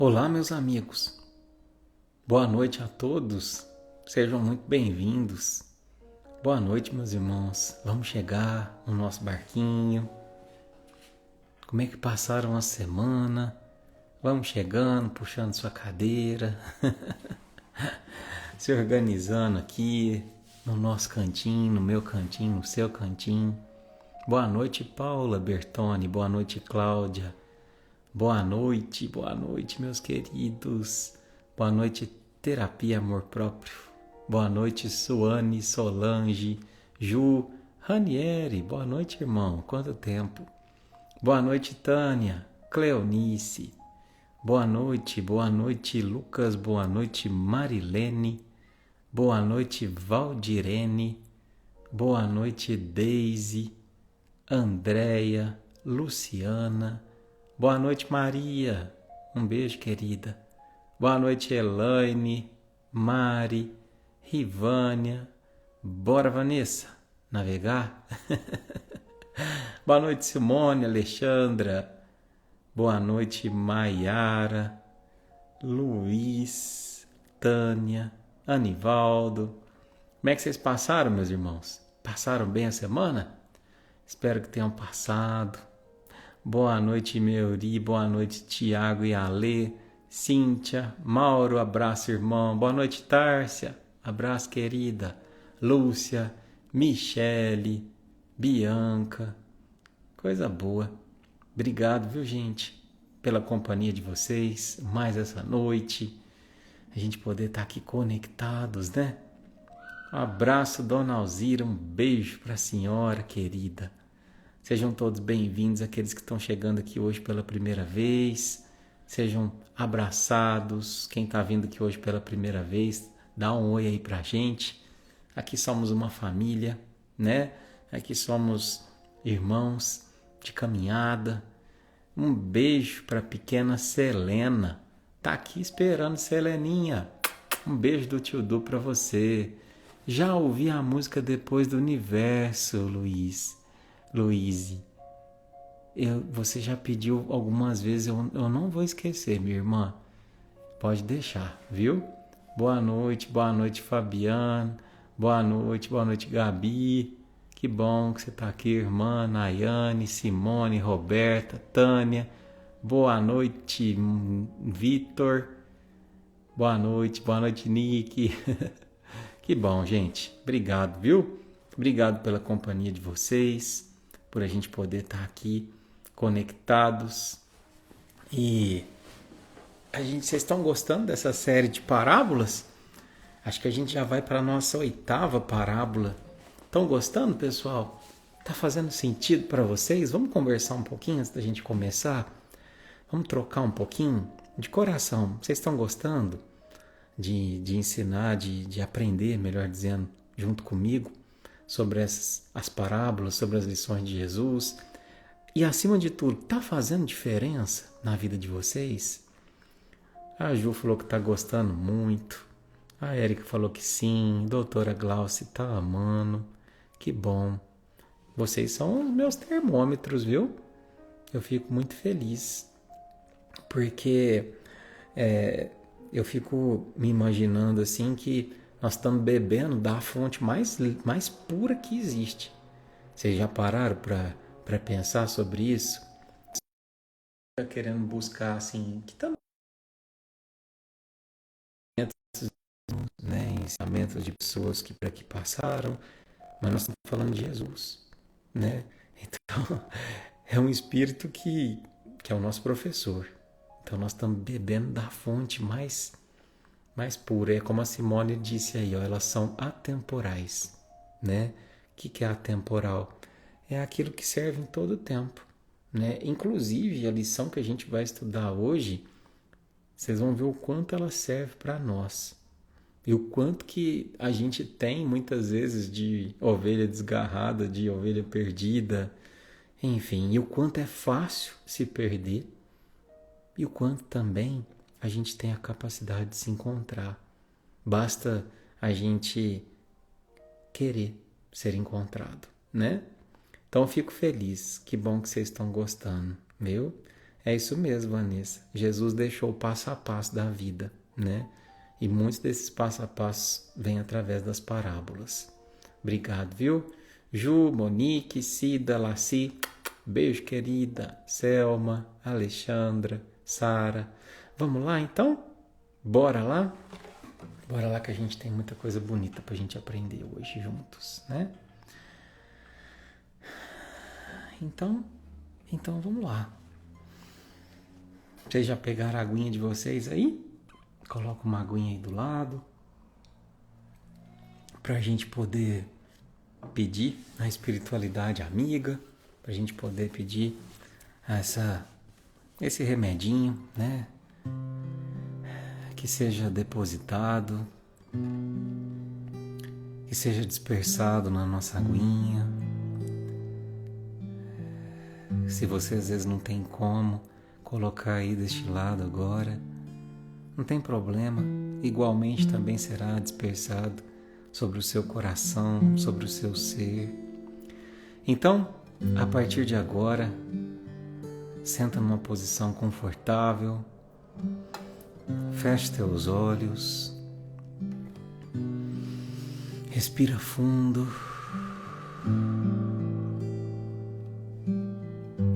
Olá, meus amigos. Boa noite a todos. Sejam muito bem-vindos. Boa noite, meus irmãos. Vamos chegar no nosso barquinho. Como é que passaram a semana? Vamos chegando, puxando sua cadeira, se organizando aqui no nosso cantinho, no meu cantinho, no seu cantinho. Boa noite, Paula Bertoni. Boa noite, Cláudia. Boa noite, meus queridos. Boa noite, Terapia Amor Próprio. Boa noite, Suane, Solange, Ju, Ranieri. Boa noite, irmão. Quanto tempo? Boa noite, Tânia, Cleonice. Boa noite, Lucas. Boa noite, Marilene. Boa noite, Valdirene. Boa noite, Deise, Andréia, Luciana. Boa noite, Maria. Um beijo, querida. Boa noite, Elaine, Mari, Rivânia. Bora, Vanessa, navegar? Boa noite, Simone, Alexandra. Boa noite, Maiara, Luiz, Tânia, Anivaldo. Como é que vocês passaram, meus irmãos? Passaram bem a semana? Espero que tenham passado. Boa noite, Meuri. Boa noite, Tiago e Alê. Cíntia, Mauro, abraço, irmão. Boa noite, Tárcia. Abraço, querida. Lúcia, Michele, Bianca. Coisa boa. Obrigado, viu, gente, pela companhia de vocês. Mais essa noite. A gente poder estar aqui conectados, né? Um abraço, Dona Alzira. Um beijo para a senhora, querida. Sejam todos bem-vindos, aqueles que estão chegando aqui hoje pela primeira vez. Sejam abraçados. Quem está vindo aqui hoje pela primeira vez, dá um oi aí pra gente. Aqui somos uma família, né? Aqui somos irmãos de caminhada. Um beijo para a pequena Selena. Tá aqui esperando, Seleninha. Um beijo do tio Du para você. Já ouvi a música Depois do Universo, Luíse, você já pediu algumas vezes, eu não vou esquecer, minha irmã. Pode deixar, viu? Boa noite, Fabiano. Boa noite, Gabi. Que bom que você está aqui, irmã. Nayane, Simone, Roberta, Tânia. Boa noite, Vitor. Boa noite, Nick. Que bom, gente. Obrigado, viu? Obrigado pela companhia de vocês, por a gente poder estar aqui conectados. E vocês estão gostando dessa série de parábolas? Acho que a gente já vai para a nossa 8ª parábola. Estão gostando, pessoal? Está fazendo sentido para vocês? Vamos conversar um pouquinho antes da gente começar? Vamos trocar um pouquinho? De coração, vocês estão gostando de ensinar, de aprender, melhor dizendo, junto comigo, sobre as parábolas, sobre as lições de Jesus? E acima de tudo, está fazendo diferença na vida de vocês? A Ju falou que está gostando muito. A Érica falou que sim. Doutora Glaucia está amando. Que bom. Vocês são os meus termômetros, viu? Eu fico muito feliz. Porque eu fico me imaginando assim que nós estamos bebendo da fonte mais pura que existe. Vocês já pararam para pensar sobre isso? Está querendo buscar assim, que também, né, ensinamentos de pessoas que por aqui passaram, mas nós estamos falando de Jesus, né? Então, é um espírito que é o nosso professor. Então, nós estamos bebendo da fonte mais pura. É como a Simone disse aí, ó, elas são atemporais, né? O que é atemporal? É aquilo que serve em todo o tempo, né? Inclusive, a lição que a gente vai estudar hoje, vocês vão ver o quanto ela serve para nós. E o quanto que a gente tem, muitas vezes, de ovelha desgarrada, de ovelha perdida, enfim. E o quanto é fácil se perder. E o quanto também a gente tem a capacidade de se encontrar. Basta a gente querer ser encontrado, né? Então eu fico feliz. Que bom que vocês estão gostando, viu? É isso mesmo, Vanessa. Jesus deixou o passo a passo da vida, né? E muitos desses passo a passo vêm através das parábolas. Obrigado, viu? Ju, Monique, Cida, Laci, beijo, querida. Selma, Alexandra, Sara. Vamos lá, então? Bora lá? Bora lá que a gente tem muita coisa bonita pra gente aprender hoje juntos, né? Então vamos lá. Vocês já pegaram a aguinha de vocês aí? Coloca uma aguinha aí do lado. Pra gente poder pedir a espiritualidade amiga. Pra gente poder pedir esse remedinho, né? Que seja depositado. Que seja dispersado na nossa aguinha. Se você às vezes não tem como colocar aí deste lado agora, não tem problema, igualmente também será dispersado sobre o seu coração, sobre o seu ser. Então, a partir de agora, senta numa posição confortável, feche teus olhos, respira fundo,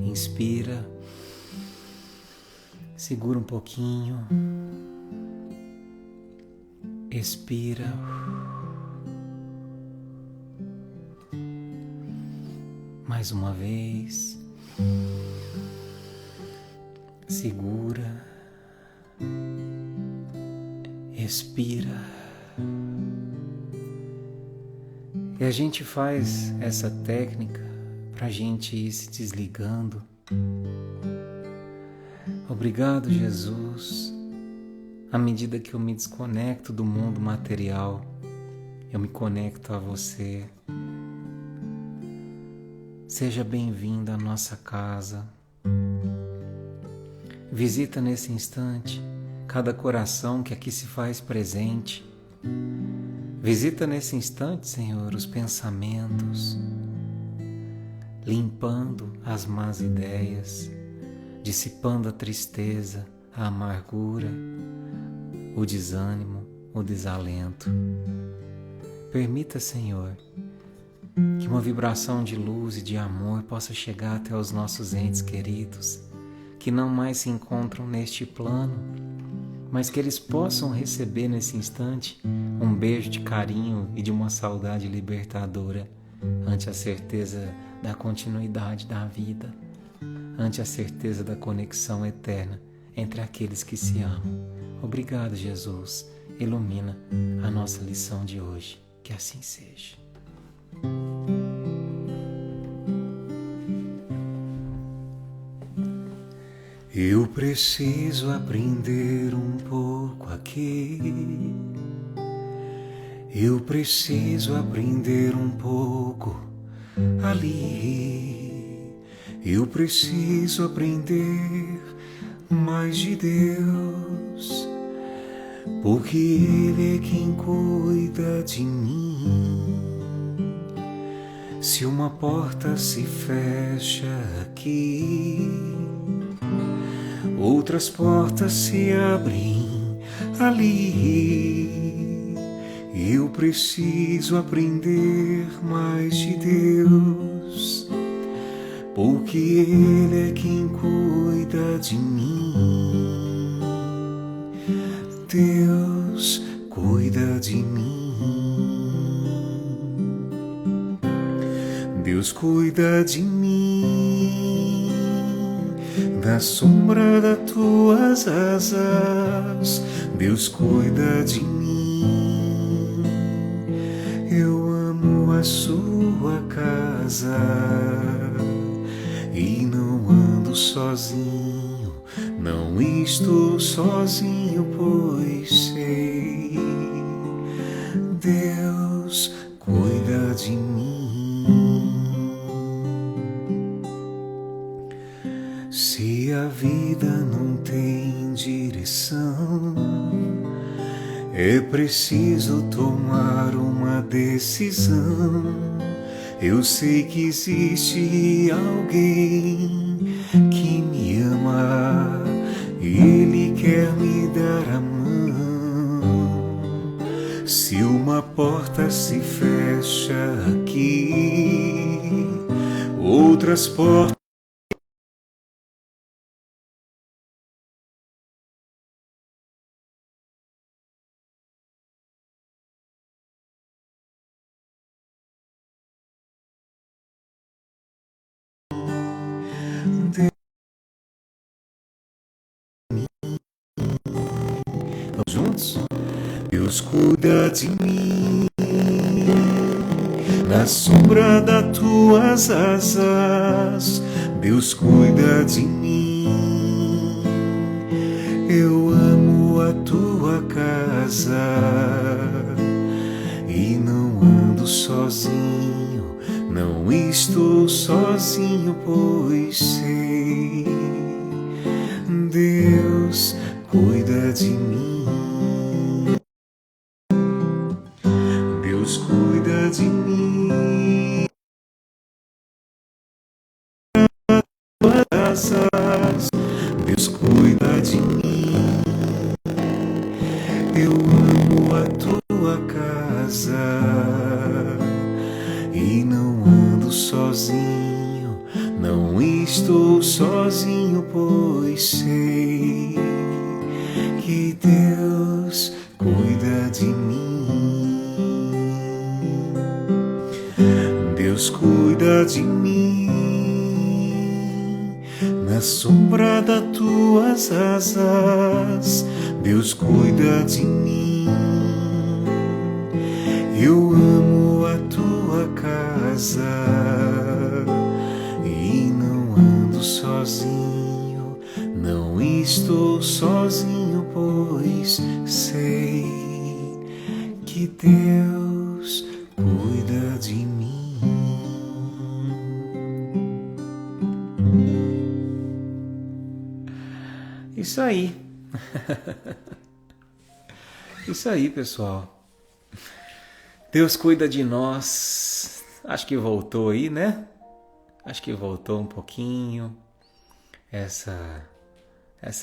inspira, segura um pouquinho, expira, mais uma vez, segura, expira. E a gente faz essa técnica para a gente ir se desligando. Obrigado, Jesus. À medida que eu me desconecto do mundo material, eu me conecto a você. Seja bem-vinda à nossa casa. Visita nesse instante cada coração que aqui se faz presente. Visita nesse instante, Senhor, os pensamentos, limpando as más ideias, dissipando a tristeza, a amargura, o desânimo, o desalento. Permita, Senhor, que uma vibração de luz e de amor possa chegar até os nossos entes queridos, que não mais se encontram neste plano, mas que eles possam receber nesse instante um beijo de carinho e de uma saudade libertadora ante a certeza da continuidade da vida, ante a certeza da conexão eterna entre aqueles que se amam. Obrigado, Jesus. Ilumina a nossa lição de hoje. Que assim seja. Eu preciso aprender um pouco aqui. Eu preciso aprender um pouco ali. Eu preciso aprender mais de Deus, porque Ele é quem cuida de mim. Se uma porta se fecha aqui, outras portas se abrem ali. Eu preciso aprender mais de Deus, porque Ele é quem cuida de mim. Deus cuida de mim. Deus cuida de mim. Na sombra das tuas asas, Deus cuida de mim. Eu amo a sua casa e não ando sozinho, não estou sozinho, pois sei, Deus cuida de mim. Se a vida não tem direção, é preciso tomar uma decisão. Eu sei que existe alguém que me ama porta se fecha aqui, outras portas juntos. Deus cuida de mim, na sombra das tuas asas. Deus cuida de mim. Eu amo a tua casa e não ando sozinho, não estou sozinho, pois sei, Deus cuida de mim. Deus cuida de mim. Deus cuida de mim. Eu amo a tua casa e não ando sozinho, não estou sozinho, pois sei que Deus cuida de mim. Deus cuida de mim, na sombra das tuas asas. Deus cuida de mim. Eu amo a tua casa e não ando sozinho, não estou sozinho, pois sei que Deus cuida de mim. Isso aí. Isso aí, pessoal. Deus cuida de nós. Acho que voltou aí, né? Acho que voltou um pouquinho. Essa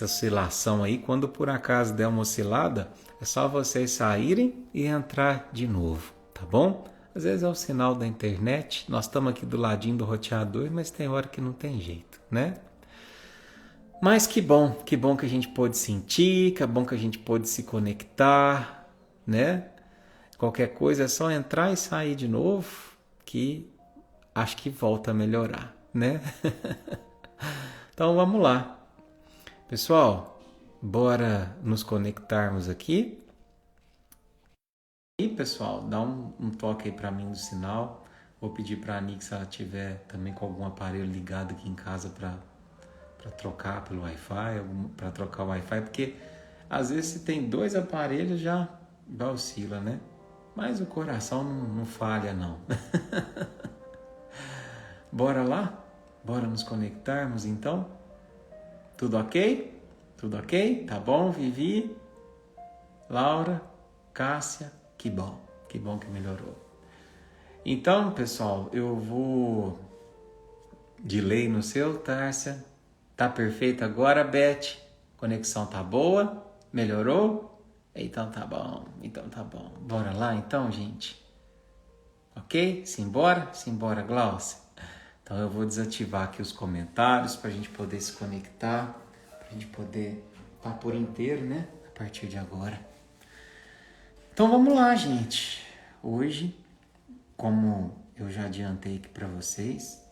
oscilação aí. Quando por acaso der uma oscilada, é só vocês saírem e entrar de novo, tá bom? Às vezes é o sinal da internet. Nós estamos aqui do ladinho do roteador, mas tem hora que não tem jeito, né? Mas que bom que a gente pôde sentir, que é bom que a gente pôde se conectar, né? Qualquer coisa é só entrar e sair de novo, que acho que volta a melhorar, né? Então vamos lá. Pessoal, bora nos conectarmos aqui. E pessoal, dá um toque aí para mim do sinal. Vou pedir para a Nick, se ela tiver também com algum aparelho ligado aqui em casa para trocar pelo Wi-Fi, para trocar o Wi-Fi, porque às vezes se tem dois aparelhos já oscila, né? Mas o coração não falha, não. Bora lá? Bora nos conectarmos, então? Tudo ok? Tudo ok? Tá bom, Vivi? Laura? Cássia? Que bom que melhorou. Então, pessoal, eu vou delay no seu, Tárcia. Tá perfeito agora, Beth? Conexão tá boa? Melhorou? Então tá bom, Bora lá então, gente? Ok? Simbora? Simbora, Glaucia. Então eu vou desativar aqui os comentários pra gente poder se conectar, pra gente poder estar por inteiro, né? A partir de agora. Então vamos lá, gente. Hoje, como eu já adiantei aqui pra vocês,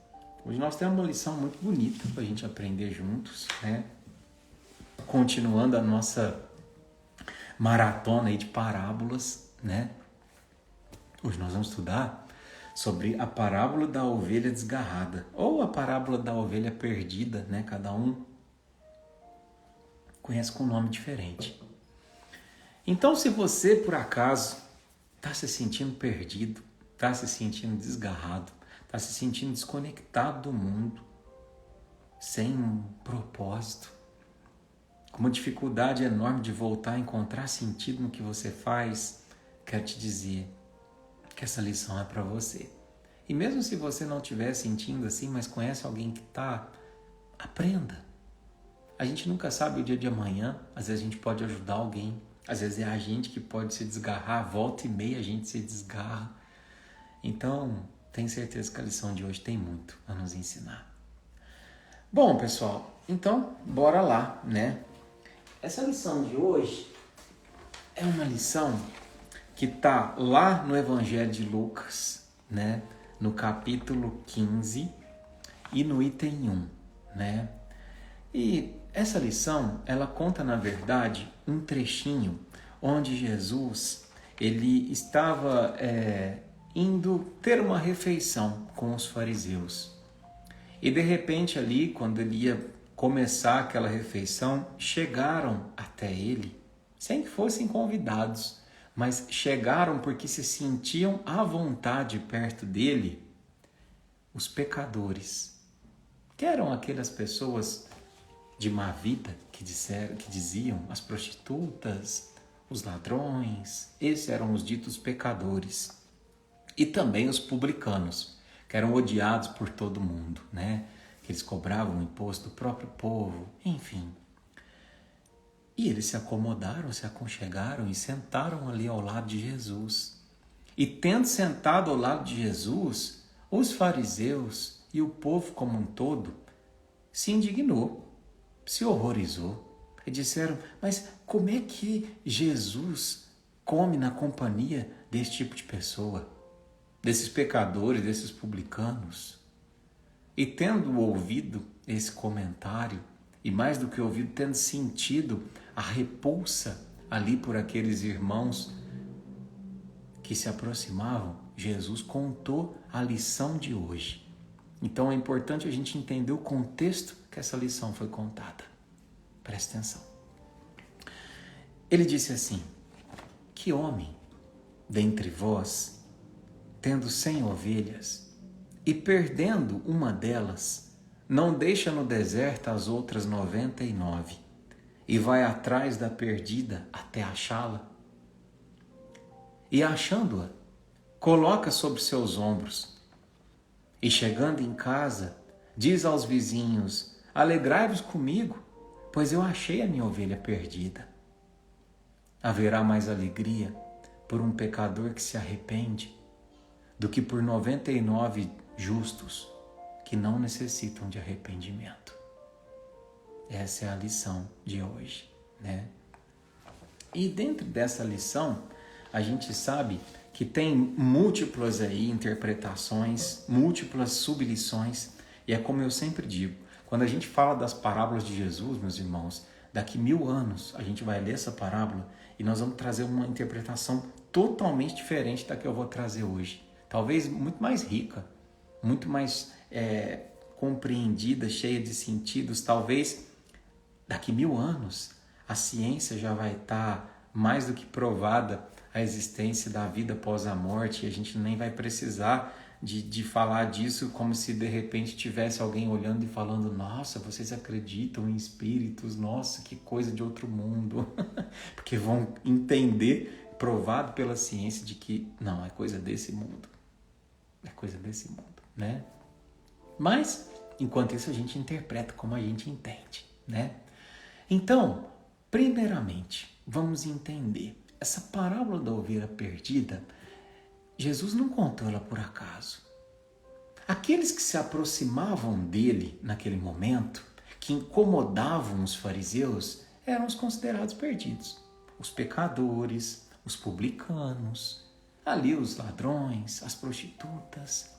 hoje nós temos uma lição muito bonita pra gente aprender juntos, né? Continuando a nossa maratona aí de parábolas, né? Hoje nós vamos estudar sobre a parábola da ovelha desgarrada, ou a parábola da ovelha perdida, né? Cada um conhece com um nome diferente. Então, se você, por acaso, está se sentindo perdido, está se sentindo desgarrado, está se sentindo desconectado do mundo, sem um propósito, com uma dificuldade enorme de voltar a encontrar sentido no que você faz, quero te dizer que essa lição é para você. E mesmo se você não estiver sentindo assim, mas conhece alguém que está, aprenda. A gente nunca sabe o dia de amanhã, às vezes a gente pode ajudar alguém Às vezes é a gente que pode se desgarrar, volta e meia a gente se desgarra. Então, tenho certeza que a lição de hoje tem muito a nos ensinar. Bom, pessoal, então, bora lá, né? Essa lição de hoje é uma lição que está lá no Evangelho de Lucas, né? No capítulo 15 e no item 1, né? E essa lição, ela conta, na verdade, um trechinho onde Jesus, ele estava indo ter uma refeição com os fariseus. E de repente ali, quando ele ia começar aquela refeição, chegaram até ele, sem que fossem convidados, mas chegaram porque se sentiam à vontade perto dele, os pecadores, que eram aquelas pessoas de má vida que diziam, as prostitutas, os ladrões, esses eram os ditos pecadores. E também os publicanos, que eram odiados por todo mundo, né? Que eles cobravam o imposto do próprio povo, enfim. E eles se acomodaram, se aconchegaram e sentaram ali ao lado de Jesus. E tendo sentado ao lado de Jesus, os fariseus e o povo como um todo se indignou, se horrorizou. E disseram, mas como é que Jesus come na companhia desse tipo de pessoa? Desses pecadores, desses publicanos? E tendo ouvido esse comentário, e mais do que ouvido, tendo sentido a repulsa ali por aqueles irmãos que se aproximavam, Jesus contou a lição de hoje. Então é importante a gente entender o contexto que essa lição foi contada. Presta atenção. Ele disse assim, que homem dentre vós, tendo 100 ovelhas, e perdendo uma delas, não deixa no deserto as outras 99, e vai atrás da perdida até achá-la? E achando-a, coloca sobre seus ombros, e chegando em casa, diz aos vizinhos, alegrai-vos comigo, pois eu achei a minha ovelha perdida. Haverá mais alegria por um pecador que se arrepende do que por 99 justos que não necessitam de arrependimento. Essa é a lição de hoje, né? E dentro dessa lição, a gente sabe que tem múltiplas interpretações, múltiplas sublições, e é como eu sempre digo, quando a gente fala das parábolas de Jesus, meus irmãos, daqui 1000 anos a gente vai ler essa parábola e nós vamos trazer uma interpretação totalmente diferente da que eu vou trazer hoje. Talvez muito mais rica, muito mais compreendida, cheia de sentidos. Talvez daqui 1000 anos a ciência já vai estar mais do que provada a existência da vida após a morte, e a gente nem vai precisar de falar disso como se de repente tivesse alguém olhando e falando, nossa, vocês acreditam em espíritos, nossa, que coisa de outro mundo. Porque vão entender, provado pela ciência, de que não, é coisa desse mundo. É coisa desse mundo, né? Mas, enquanto isso, a gente interpreta como a gente entende, né? Então, primeiramente, vamos entender. Essa parábola da ovelha perdida, Jesus não contou ela por acaso. Aqueles que se aproximavam dele naquele momento, que incomodavam os fariseus, eram os considerados perdidos. Os pecadores, os publicanos, ali os ladrões, as prostitutas.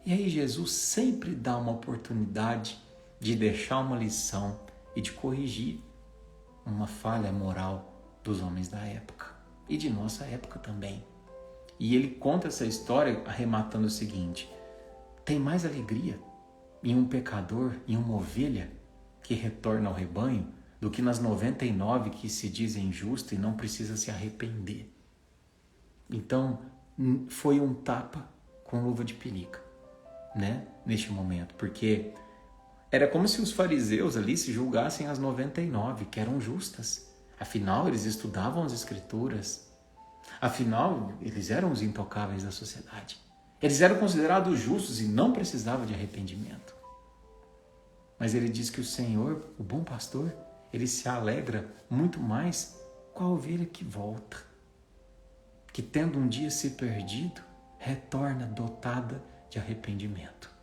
E aí Jesus sempre dá uma oportunidade de deixar uma lição e de corrigir uma falha moral dos homens da época e de nossa época também. E ele conta essa história arrematando o seguinte, tem mais alegria em um pecador, em uma ovelha que retorna ao rebanho, do que nas 99 que se dizem justas e não precisa se arrepender. Então, foi um tapa com luva de pelica, né? Neste momento, porque era como se os fariseus ali se julgassem as 99, que eram justas. Afinal, eles estudavam as escrituras. Afinal, eles eram os intocáveis da sociedade. Eles eram considerados justos e não precisavam de arrependimento. Mas ele diz que o Senhor, o bom pastor, ele se alegra muito mais com a ovelha que volta, que tendo um dia se perdido, retorna dotada de arrependimento.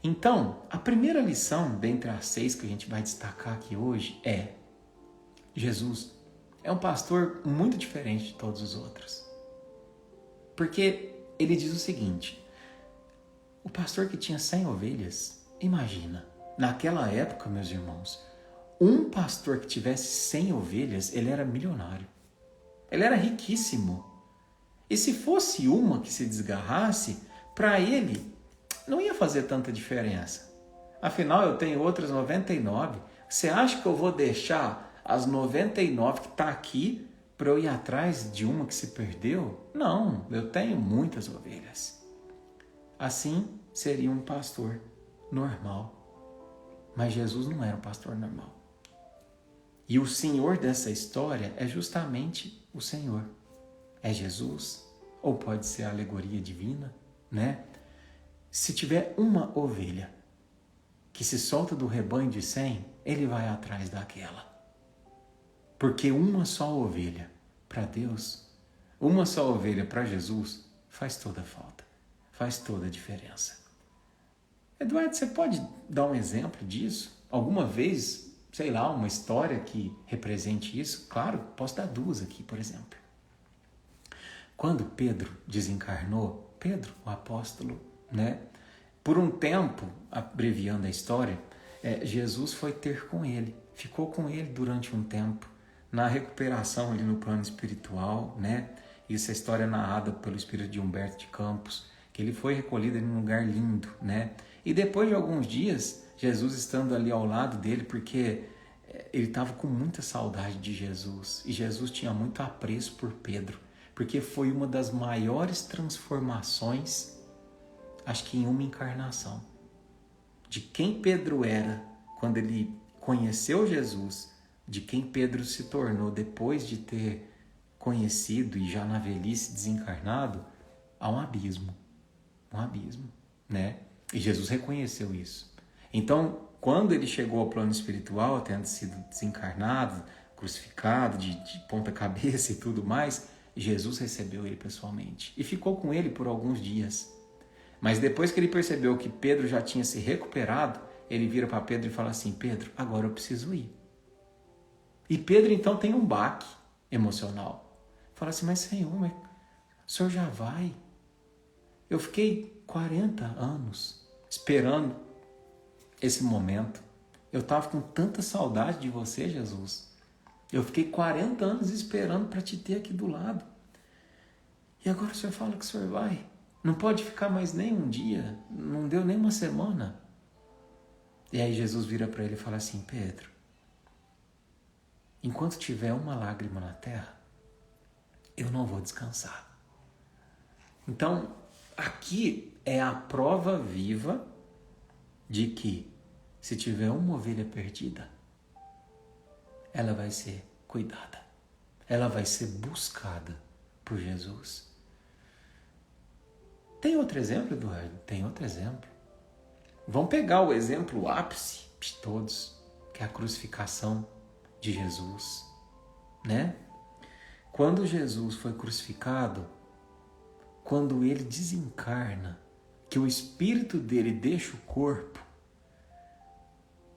Então, a primeira lição, dentre as 6 que a gente vai destacar aqui hoje, é: Jesus é um pastor muito diferente de todos os outros. Porque ele diz o seguinte: o pastor que tinha 100 ovelhas, imagina, naquela época, meus irmãos, um pastor que tivesse 100 ovelhas, ele era milionário. Ele era riquíssimo. E se fosse uma que se desgarrasse, para ele não ia fazer tanta diferença. Afinal, eu tenho outras 99. Você acha que eu vou deixar as 99 que está aqui para eu ir atrás de uma que se perdeu? Não, eu tenho muitas ovelhas. Assim seria um pastor normal. Mas Jesus não era um pastor normal. E o Senhor dessa história é justamente o Senhor. É Jesus, ou pode ser a alegoria divina, né? Se tiver uma ovelha que se solta do rebanho de 100, ele vai atrás daquela. Porque uma só ovelha para Deus, uma só ovelha para Jesus, faz toda a falta, faz toda a diferença. Eduardo, você pode dar um exemplo disso? Alguma vez, sei lá, uma história que represente isso? Claro, posso dar 2 aqui, por exemplo. Quando Pedro desencarnou, Pedro, o apóstolo, né? Por um tempo, abreviando a história, Jesus foi ter com ele, ficou com ele durante um tempo, na recuperação ali no plano espiritual, né? Isso é história narrada pelo espírito de Humberto de Campos, que ele foi recolhido em um lugar lindo, né? E depois de alguns dias, Jesus estando ali ao lado dele, porque ele estava com muita saudade de Jesus, e Jesus tinha muito apreço por Pedro, porque foi uma das maiores transformações, acho que em uma encarnação, de quem Pedro era quando ele conheceu Jesus, de quem Pedro se tornou depois de ter conhecido e já na velhice desencarnado, há um abismo, né? E Jesus reconheceu isso. Então, quando ele chegou ao plano espiritual, tendo sido desencarnado, crucificado de ponta cabeça e tudo mais, Jesus recebeu ele pessoalmente e ficou com ele por alguns dias. Mas depois que ele percebeu que Pedro já tinha se recuperado, ele vira para Pedro e fala assim: Pedro, agora eu preciso ir. E Pedro então tem um baque emocional. Fala assim: mas Senhor, o Senhor já vai? Eu fiquei 40 anos esperando esse momento. Eu estava com tanta saudade de você, Jesus. Eu fiquei 40 anos esperando para te ter aqui do lado. E agora o Senhor fala que o Senhor vai. Não pode ficar mais nem um dia, não deu nem uma semana. E aí Jesus vira para ele e fala assim: Pedro, enquanto tiver uma lágrima na terra, eu não vou descansar. Então, aqui é a prova viva de que se tiver uma ovelha perdida, ela vai ser cuidada, ela vai ser buscada por Jesus. Tem outro exemplo, Eduardo? Tem outro exemplo. Vamos pegar o exemplo ápice de todos, que é a crucificação de Jesus, né? Quando Jesus foi crucificado, quando ele desencarna, que o espírito dele deixa o corpo,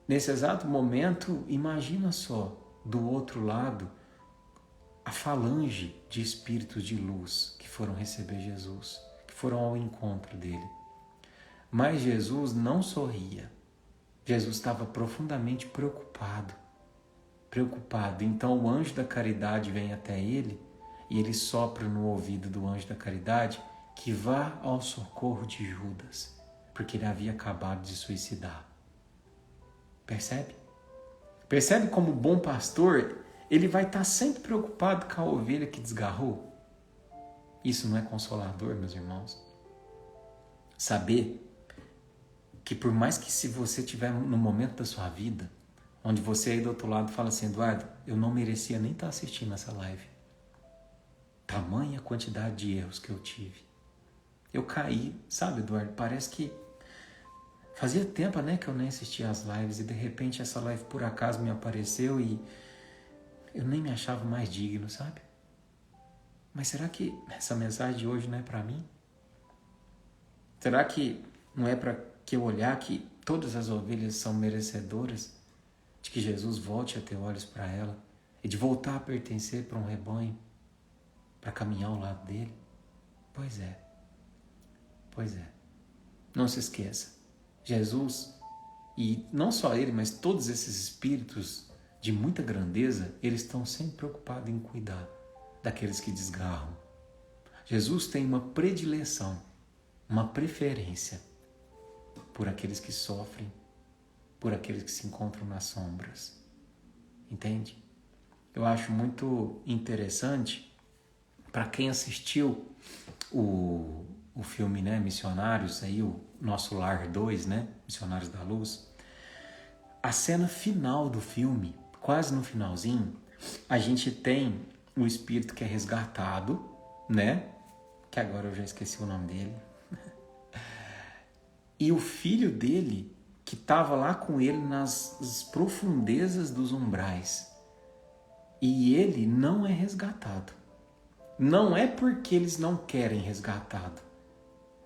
nesse exato momento, imagina só, do outro lado, a falange de espíritos de luz que foram receber Jesus, que foram ao encontro dele. Mas Jesus não sorria. Jesus estava profundamente preocupado. Então o anjo da caridade vem até ele e ele sopra no ouvido do anjo da caridade que vá ao socorro de Judas, porque ele havia acabado de suicidar. Percebe? Percebe como bom pastor, ele vai estar sempre preocupado com a ovelha que desgarrou? Isso não é consolador, meus irmãos? Saber que por mais que se você estiver no momento da sua vida, onde você aí do outro lado fala assim: Eduardo, eu não merecia nem estar assistindo essa live. Tamanha quantidade de erros que eu tive. Eu caí, sabe, Eduardo? Parece que fazia tempo, né, que eu nem assistia às lives e de repente essa live por acaso me apareceu e eu nem me achava mais digno, sabe? Mas será que essa mensagem de hoje não é para mim? Será que não é para que eu olhar que todas as ovelhas são merecedoras de que Jesus volte a ter olhos para ela e de voltar a pertencer para um rebanho, para caminhar ao lado dele? Pois é. Não se esqueça, Jesus, e não só ele, mas todos esses espíritos de muita grandeza, eles estão sempre preocupados em cuidar daqueles que desgarram. Jesus tem uma predileção, uma preferência por aqueles que sofrem, por aqueles que se encontram nas sombras. Entende? Eu acho muito interessante, para quem assistiu o filme, né, Missionários, aí, o Nosso Lar 2, né, Missionários da Luz, a cena final do filme, quase no finalzinho, a gente tem o espírito que é resgatado, né, que agora eu já esqueci o nome dele, e o filho dele, que estava lá com ele nas profundezas dos umbrais, e ele não é resgatado. Não é porque eles não querem resgatado,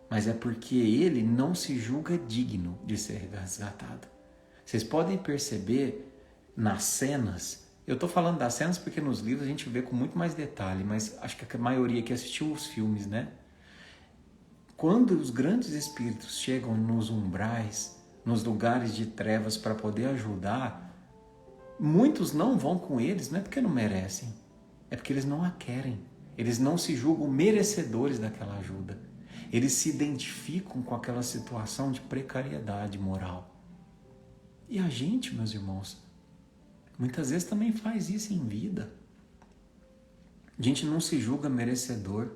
mas é porque ele não se julga digno de ser resgatado. Vocês podem perceber nas cenas, eu estou falando das cenas porque nos livros a gente vê com muito mais detalhe, mas acho que a maioria que assistiu os filmes, né? Quando os grandes espíritos chegam nos umbrais, nos lugares de trevas para poder ajudar, muitos não vão com eles, não é porque não merecem, é porque eles não a querem. Eles não se julgam merecedores daquela ajuda. Eles se identificam com aquela situação de precariedade moral. E a gente, meus irmãos, muitas vezes também faz isso em vida. A gente não se julga merecedor.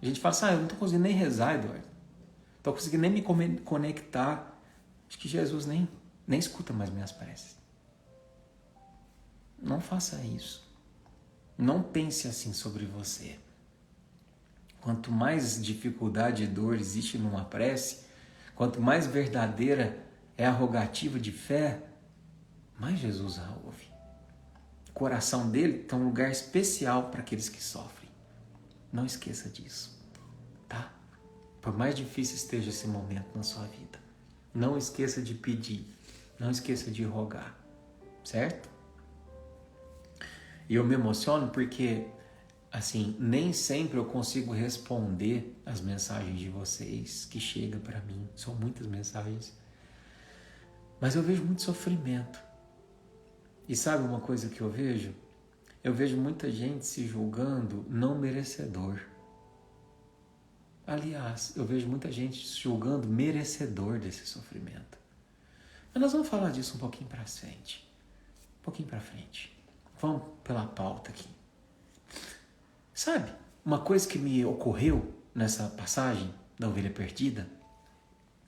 A gente fala assim, eu não estou conseguindo nem rezar, Eduardo. Não estou conseguindo nem me conectar. Acho que Jesus nem escuta mais minhas preces. Não faça isso. Não pense assim sobre você. Quanto mais dificuldade e dor existe numa prece, quanto mais verdadeira é a rogativa de fé, mais Jesus a ouve. O coração dele tem um lugar especial para aqueles que sofrem. Não esqueça disso, tá? Por mais difícil esteja esse momento na sua vida, não esqueça de pedir, não esqueça de rogar, certo? E eu me emociono porque, assim, nem sempre eu consigo responder as mensagens de vocês que chegam para mim. São muitas mensagens. Mas eu vejo muito sofrimento. E sabe uma coisa que eu vejo? Eu vejo muita gente se julgando não merecedor. Aliás, eu vejo muita gente se julgando merecedor desse sofrimento. Mas nós vamos falar disso um pouquinho para frente. Vamos pela pauta aqui. Sabe, uma coisa que me ocorreu nessa passagem da ovelha perdida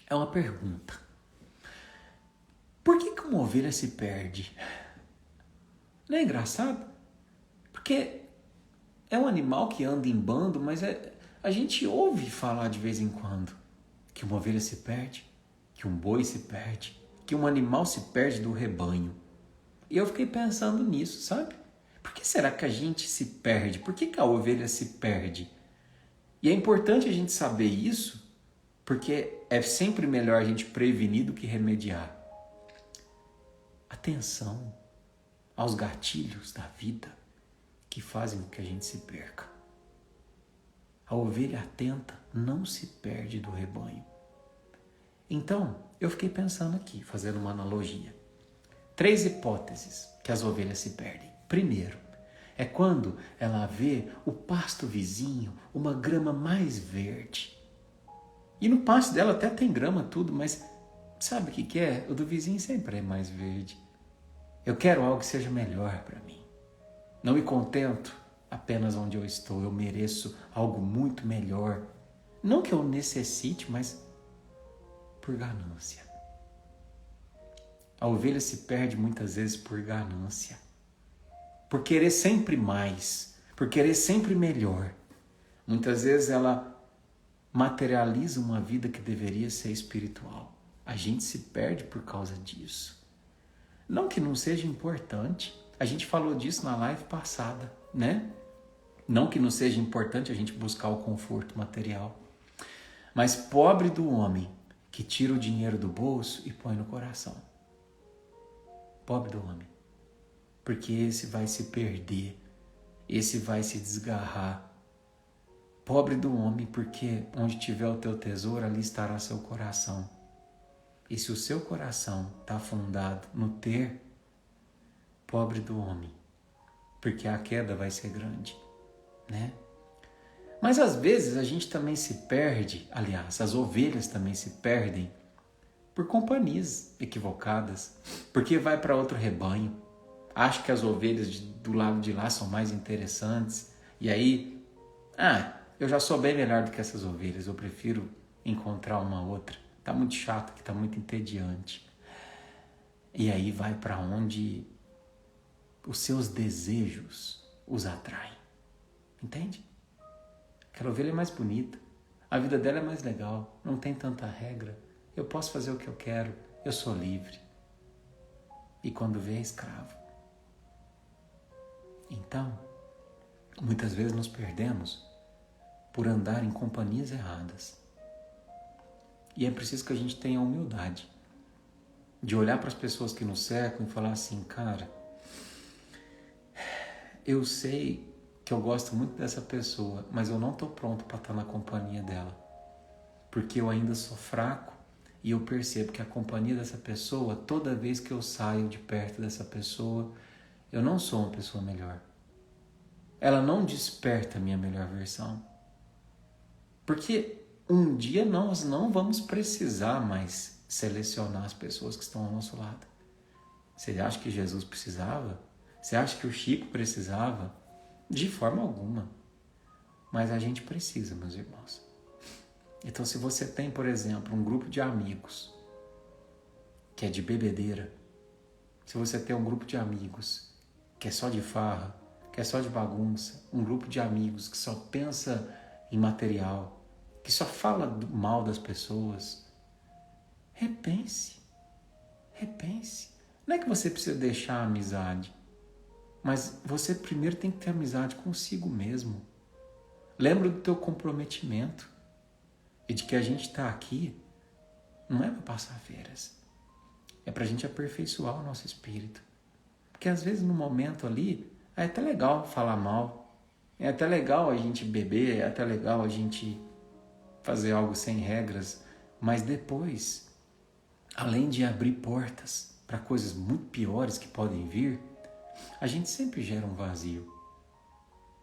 é uma pergunta. Por que uma ovelha se perde? Não é engraçado? Porque é um animal que anda em bando, mas a gente ouve falar de vez em quando que uma ovelha se perde, que um boi se perde, que um animal se perde do rebanho. E eu fiquei pensando nisso, sabe? Por que será que a gente se perde? Por que a ovelha se perde? E é importante a gente saber isso, porque é sempre melhor a gente prevenir do que remediar. Atenção aos gatilhos da vida que fazem com que a gente se perca. A ovelha atenta não se perde do rebanho. Então, eu fiquei pensando aqui, fazendo uma analogia. 3 hipóteses que as ovelhas se perdem. Primeiro, é quando ela vê o pasto vizinho, uma grama mais verde. E no pasto dela até tem grama tudo, mas sabe o que é? O do vizinho sempre é mais verde. Eu quero algo que seja melhor para mim. Não me contento apenas onde eu estou. Eu mereço algo muito melhor. Não que eu necessite, mas por ganância. A ovelha se perde muitas vezes por ganância. Por querer sempre mais. Por querer sempre melhor. Muitas vezes ela materializa uma vida que deveria ser espiritual. A gente se perde por causa disso. Não que não seja importante. A gente falou disso na live passada, né? Não que não seja importante a gente buscar o conforto material, mas pobre do homem que tira o dinheiro do bolso e põe no coração. Pobre do homem. Porque esse vai se perder, esse vai se desgarrar. Pobre do homem, porque onde tiver o teu tesouro, ali estará seu coração. E se o seu coração está afundado no ter, pobre do homem, porque a queda vai ser grande, né? Mas às vezes a gente também se perde, aliás, as ovelhas também se perdem por companhias equivocadas, porque vai para outro rebanho, acha que as ovelhas do lado de lá são mais interessantes, e aí, eu já sou bem melhor do que essas ovelhas, eu prefiro encontrar uma outra, tá muito chato aqui, tá muito entediante. E aí vai para onde os seus desejos os atraem, entende? Aquela ovelha é mais bonita, a vida dela é mais legal, não tem tanta regra, eu posso fazer o que eu quero, eu sou livre. E quando vê, é escravo. Então, muitas vezes nos perdemos por andar em companhias erradas. E é preciso que a gente tenha humildade de olhar para as pessoas que nos cercam e falar assim, cara, eu sei que eu gosto muito dessa pessoa, mas eu não estou pronto para estar na companhia dela, porque eu ainda sou fraco e eu percebo que a companhia dessa pessoa, toda vez que eu saio de perto dessa pessoa, eu não sou uma pessoa melhor. Ela não desperta a minha melhor versão. Porque um dia nós não vamos precisar mais selecionar as pessoas que estão ao nosso lado. Você acha que Jesus precisava? Você acha que o Chico precisava? De forma alguma. Mas a gente precisa, meus irmãos. Então, se você tem, por exemplo, um grupo de amigos que é de bebedeira, se você tem um grupo de amigos que é só de farra, que é só de bagunça, um grupo de amigos que só pensa em material, que só fala mal das pessoas, repense. Não é que você precisa deixar a amizade, mas você primeiro tem que ter amizade consigo mesmo. Lembra do teu comprometimento e de que a gente está aqui não é para passar férias, é para a gente aperfeiçoar o nosso espírito. Porque às vezes no momento ali é até legal falar mal, é até legal a gente beber, é até legal a gente fazer algo sem regras, mas depois, além de abrir portas para coisas muito piores que podem vir, a gente sempre gera um vazio.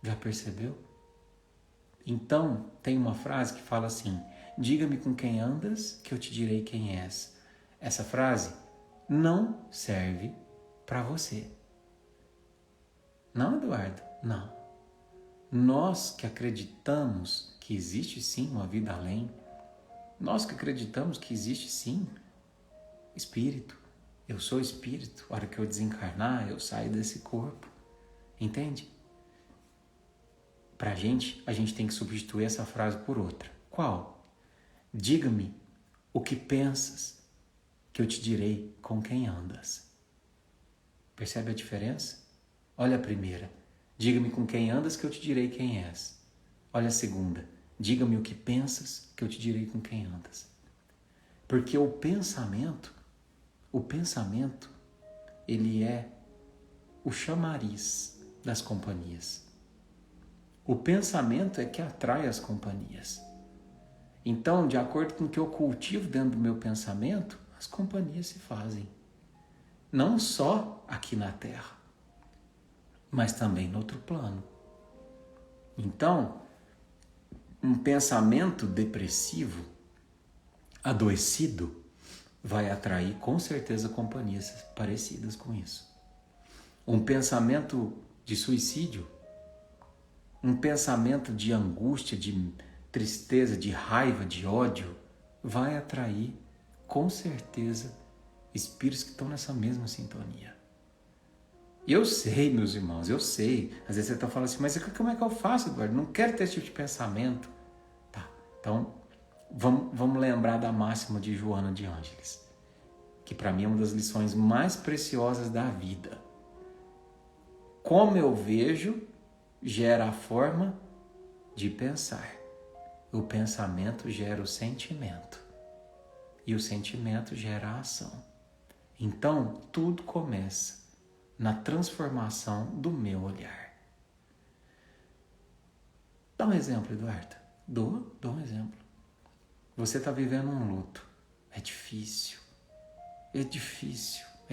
Já percebeu? Então, tem uma frase que fala assim, diga-me com quem andas, que eu te direi quem és. Essa frase não serve para você. Não, Eduardo? Não. Nós que acreditamos que existe sim uma vida além, nós que acreditamos que existe sim espírito, eu sou espírito, a hora que eu desencarnar, eu saio desse corpo, entende? Pra gente, a gente tem que substituir essa frase por outra. Qual? Diga-me o que pensas, que eu te direi com quem andas. Percebe a diferença? Olha a primeira. Diga-me com quem andas, que eu te direi quem és. Olha a segunda. Diga-me o que pensas, que eu te direi com quem andas. Porque o pensamento, ele é o chamariz das companhias. O pensamento é que atrai as companhias. Então, de acordo com o que eu cultivo dentro do meu pensamento, as companhias se fazem. Não só aqui na Terra, mas também no outro plano. Então, um pensamento depressivo, adoecido, vai atrair com certeza companhias parecidas com isso. Um pensamento de suicídio, um pensamento de angústia, de tristeza, de raiva, de ódio, vai atrair com certeza espíritos que estão nessa mesma sintonia. Eu sei, meus irmãos, eu sei. Às vezes você está falando assim, mas como é que eu faço, Eduardo? Não quero ter esse tipo de pensamento. Tá, então vamos lembrar da máxima de Joana de Ângeles, que para mim é uma das lições mais preciosas da vida. como eu vejo gera a forma de pensar. O pensamento gera o sentimento. E o sentimento gera a ação. Então, tudo começa na transformação do meu olhar. Dá um exemplo, Eduardo. Dou um exemplo. Você está vivendo um luto. É difícil. É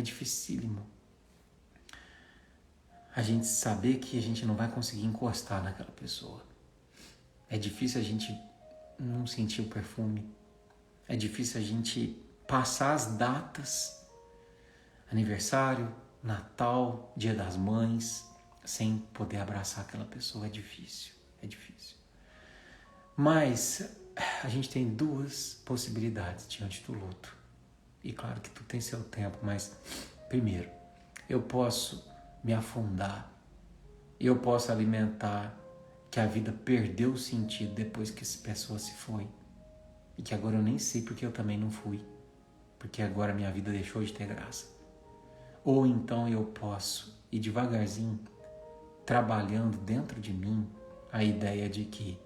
dificílimo. A gente saber que a gente não vai conseguir encostar naquela pessoa. É difícil a gente não sentir o perfume. É difícil a gente passar as datas, aniversário, Natal, Dia das Mães, sem poder abraçar aquela pessoa. É difícil. Mas a gente tem duas possibilidades diante do luto. E claro que tudo tem seu tempo, mas primeiro, eu posso me afundar, eu posso alimentar que a vida perdeu o sentido depois que essa pessoa se foi. E que agora eu nem sei porque eu também não fui. Porque agora minha vida deixou de ter graça. Ou então eu posso ir devagarzinho, trabalhando dentro de mim a ideia de que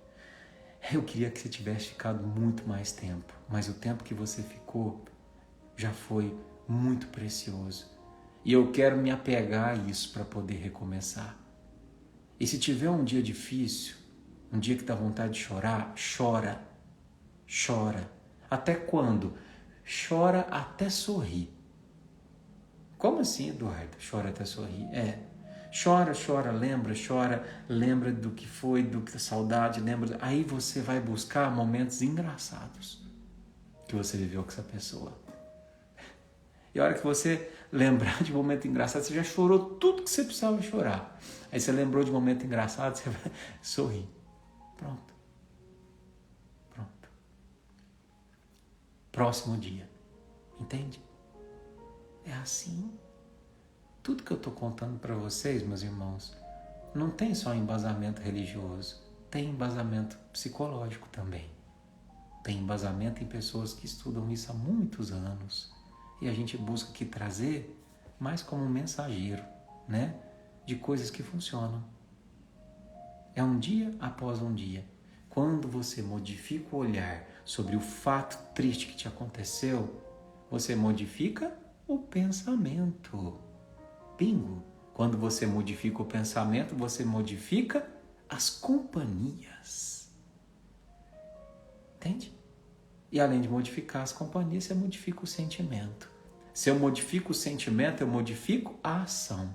eu queria que você tivesse ficado muito mais tempo. Mas o tempo que você ficou já foi muito precioso. E eu quero me apegar a isso para poder recomeçar. E se tiver um dia difícil, um dia que dá vontade de chorar, chora. Até quando? Chora até sorrir. Como assim, Eduardo? Chora até sorrir? Chora, lembra do que foi, do que saudade, lembra. Aí você vai buscar momentos engraçados que você viveu com essa pessoa. E a hora que você lembrar de um momento engraçado, você já chorou tudo que você precisava chorar. Aí você lembrou de um momento engraçado, você vai sorrir. Pronto. Próximo dia. Entende? É assim. Tudo que eu estou contando para vocês, meus irmãos, não tem só embasamento religioso. Tem embasamento psicológico também. Tem embasamento em pessoas que estudam isso há muitos anos. E a gente busca aqui trazer mais como um mensageiro, né? De coisas que funcionam. É um dia após um dia. Quando você modifica o olhar sobre o fato triste que te aconteceu, você modifica o pensamento. Bingo! Quando você modifica o pensamento, você modifica as companhias. Entende? E além de modificar as companhias, você modifica o sentimento. Se eu modifico o sentimento, eu modifico a ação.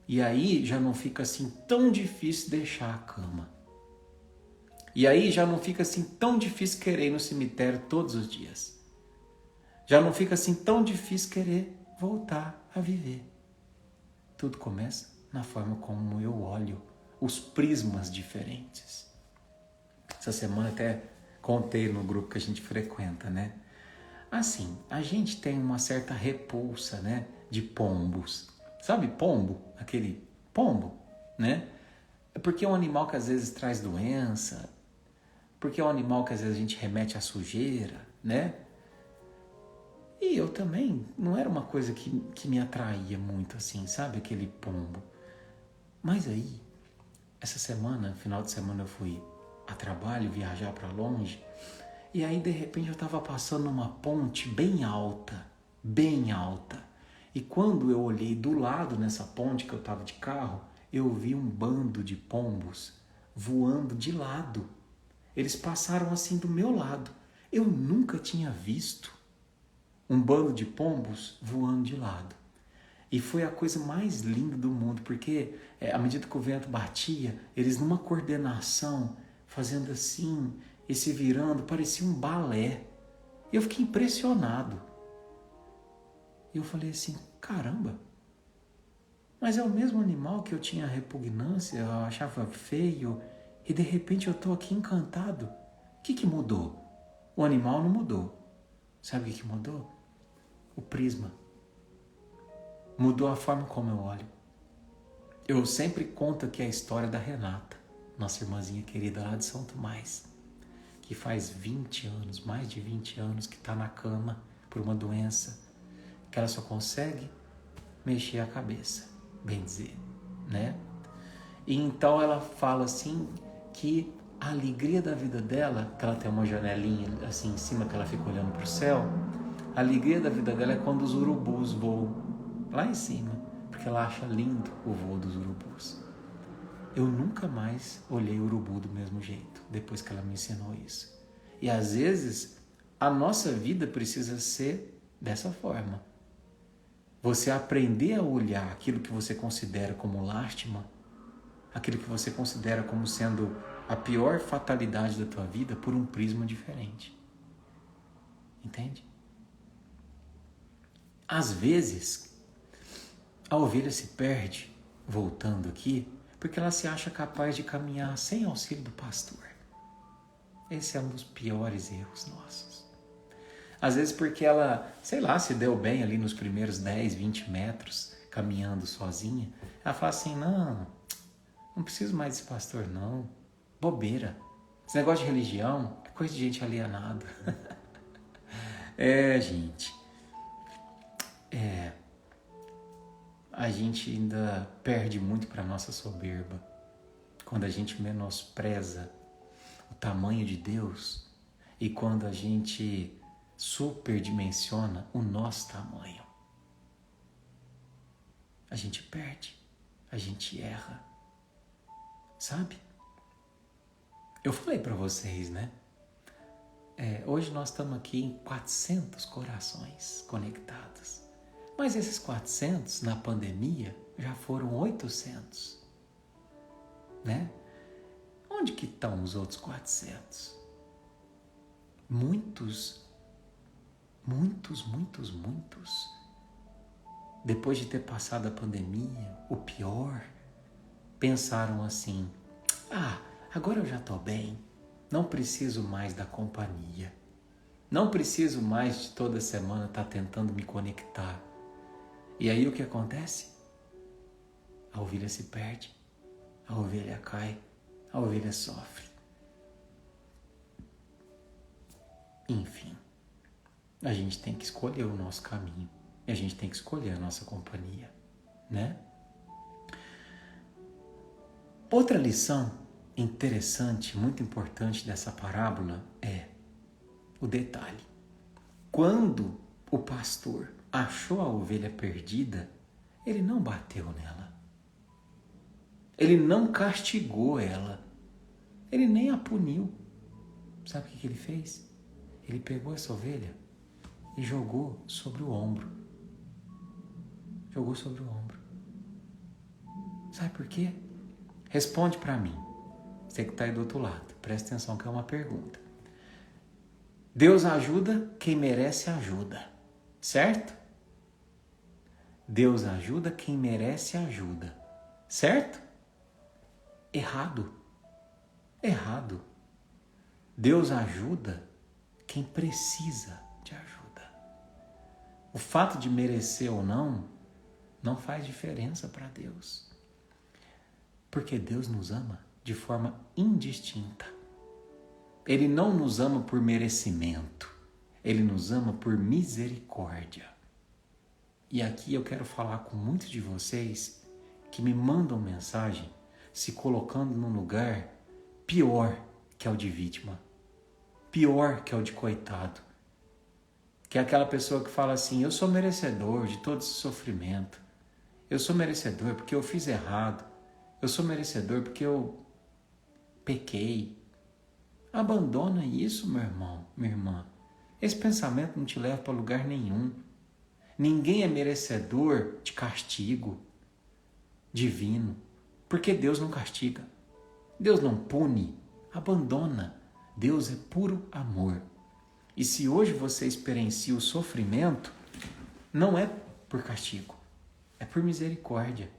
E aí já não fica assim tão difícil deixar a cama. E aí já não fica assim tão difícil querer ir no cemitério todos os dias. Já não fica assim tão difícil querer voltar a viver. Tudo começa na forma como eu olho, os prismas diferentes. Essa semana até contei no grupo que a gente frequenta, né? Assim, a gente tem uma certa repulsa, né, de pombos. Sabe pombo? Aquele pombo, né? É porque é um animal que às vezes traz doença, porque é um animal que às vezes a gente remete à sujeira, né? E eu também, não era uma coisa que me atraía muito assim, sabe? Aquele pombo. Mas aí, essa semana, final de semana eu fui a trabalho, viajar para longe, e aí de repente eu estava passando numa ponte bem alta. E quando eu olhei do lado nessa ponte que eu estava de carro, eu vi um bando de pombos voando de lado. Eles passaram assim do meu lado. Eu nunca tinha visto um bando de pombos voando de lado. E foi a coisa mais linda do mundo, porque à medida que o vento batia, eles numa coordenação, fazendo assim, e se virando, parecia um balé. Eu fiquei impressionado. E eu falei assim, caramba, mas é o mesmo animal que eu tinha repugnância, eu achava feio, e de repente eu estou aqui encantado. O que mudou? O animal não mudou. Sabe o que mudou? O prisma. Mudou a forma como eu olho. Eu sempre conto aqui a história da Renata, nossa irmãzinha querida lá de São Tomás, que faz 20 anos, mais de 20 anos, que está na cama por uma doença, que ela só consegue mexer a cabeça. bem dizer, né? E então ela fala assim que a alegria da vida dela, que ela tem uma janelinha assim em cima que ela fica olhando para o céu, a alegria da vida dela é quando os urubus voam lá em cima, porque ela acha lindo o voo dos urubus. Eu nunca mais olhei urubu do mesmo jeito, depois que ela me ensinou isso. E às vezes, a nossa vida precisa ser dessa forma. Você aprender a olhar aquilo que você considera como lástima, aquilo que você considera como sendo a pior fatalidade da tua vida, por um prisma diferente. Entende? Às vezes, a ovelha se perde, voltando aqui, porque ela se acha capaz de caminhar sem auxílio do pastor. Esse é um dos piores erros nossos. Às vezes porque ela, sei lá, se deu bem ali nos primeiros 10, 20 metros, caminhando sozinha, ela fala assim, não preciso mais desse pastor não, bobeira. Esse negócio de religião é coisa de gente alienada. Gente, a gente ainda perde muito para nossa soberba quando a gente menospreza o tamanho de Deus e quando a gente superdimensiona o nosso tamanho. A gente perde, a gente erra, sabe? Eu falei para vocês, né? Hoje nós estamos aqui em 400 corações conectados. Mas esses 400, na pandemia, já foram 800. Né? Onde que estão os outros 400? Muitos. Depois de ter passado a pandemia, o pior, pensaram assim, agora eu já estou bem, não preciso mais da companhia, não preciso mais de toda semana estar tentando me conectar. E aí o que acontece? A ovelha se perde, a ovelha cai, a ovelha sofre. Enfim, a gente tem que escolher o nosso caminho, e a gente tem que escolher a nossa companhia, né? Outra lição interessante, muito importante dessa parábola é o detalhe. Quando o pastor achou a ovelha perdida, ele não bateu nela. Ele não castigou ela. Ele nem a puniu. Sabe o que ele fez? Ele pegou essa ovelha e jogou sobre o ombro. Jogou sobre o ombro. Sabe por quê? Responde para mim. Você que está aí do outro lado. Presta atenção que é uma pergunta. Deus ajuda quem merece ajuda. Certo? Deus ajuda quem merece ajuda. Certo? Errado. Errado. Deus ajuda quem precisa de ajuda. O fato de merecer ou não faz diferença para Deus. Porque Deus nos ama de forma indistinta. Ele não nos ama por merecimento. Ele nos ama por misericórdia. E aqui eu quero falar com muitos de vocês que me mandam mensagem se colocando num lugar pior que é o de vítima. Pior que é o de coitado. Que é aquela pessoa que fala assim, eu sou merecedor de todo esse sofrimento. Eu sou merecedor porque eu fiz errado. Eu sou merecedor porque eu pequei. Abandona isso, meu irmão, minha irmã. Esse pensamento não te leva para lugar nenhum. Ninguém é merecedor de castigo divino, porque Deus não castiga. Deus não pune, abandona. Deus é puro amor. E se hoje você experiencia o sofrimento, não é por castigo, é por misericórdia.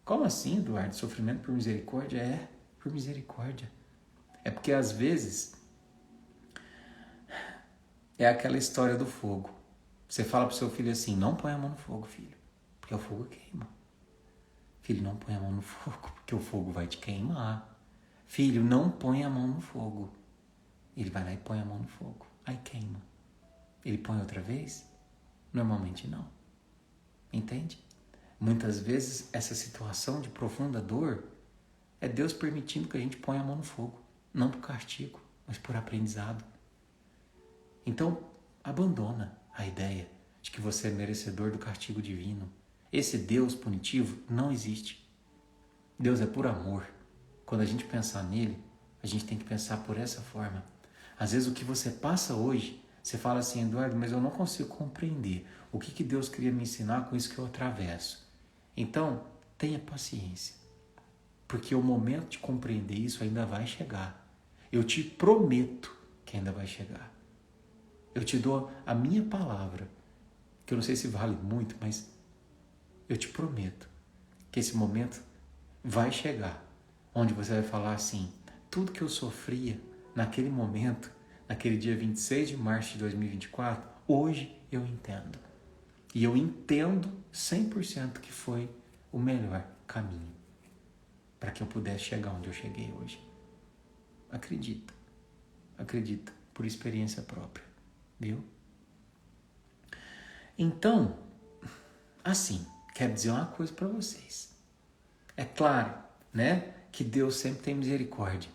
Como assim, Eduardo? Sofrimento por misericórdia? É, por misericórdia. É porque às vezes é aquela história do fogo. Você fala pro seu filho assim, não põe a mão no fogo, filho, porque o fogo queima. Filho, não põe a mão no fogo, porque o fogo vai te queimar. Filho, não põe a mão no fogo. Ele vai lá e põe a mão no fogo. Aí queima. Ele põe outra vez? Normalmente não. Entende? Muitas vezes essa situação de profunda dor é Deus permitindo que a gente ponha a mão no fogo, não por castigo, mas por aprendizado. Então, abandona a ideia de que você é merecedor do castigo divino. Esse Deus punitivo não existe. Deus é por amor. Quando a gente pensar nele, a gente tem que pensar por essa forma. Às vezes o que você passa hoje, você fala assim, Eduardo, mas eu não consigo compreender o que Deus queria me ensinar com isso que eu atravesso. Então, tenha paciência, porque o momento de compreender isso ainda vai chegar. Eu te prometo que ainda vai chegar. Eu te dou a minha palavra, que eu não sei se vale muito, mas eu te prometo que esse momento vai chegar, onde você vai falar assim, tudo que eu sofria naquele momento, naquele dia 26 de março de 2024, hoje eu entendo. E eu entendo 100% que foi o melhor caminho para que eu pudesse chegar onde eu cheguei hoje. Acredita, por experiência própria, viu? Então, assim, quero dizer uma coisa para vocês. É claro, né, que Deus sempre tem misericórdia,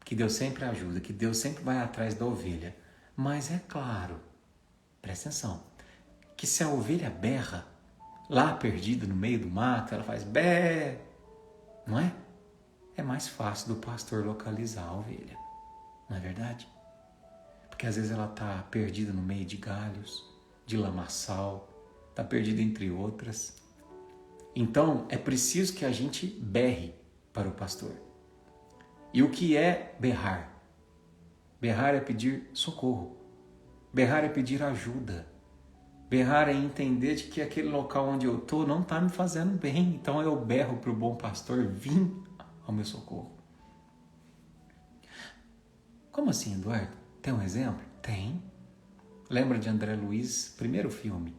que Deus sempre ajuda, que Deus sempre vai atrás da ovelha. Mas é claro, presta atenção, que se a ovelha berra, lá perdida no meio do mato, ela faz bé, não é? É mais fácil do pastor localizar a ovelha, não é verdade? Porque às vezes ela está perdida no meio de galhos, de lamaçal, está perdida entre outras. Então é preciso que a gente berre para o pastor. E o que é berrar? Berrar é pedir socorro. Berrar é pedir ajuda. Berrar é entender de que aquele local onde eu estou não está me fazendo bem. Então eu berro para o bom pastor vir ao meu socorro. Como assim, Eduardo? Tem um exemplo? Tem. Lembra de André Luiz, primeiro filme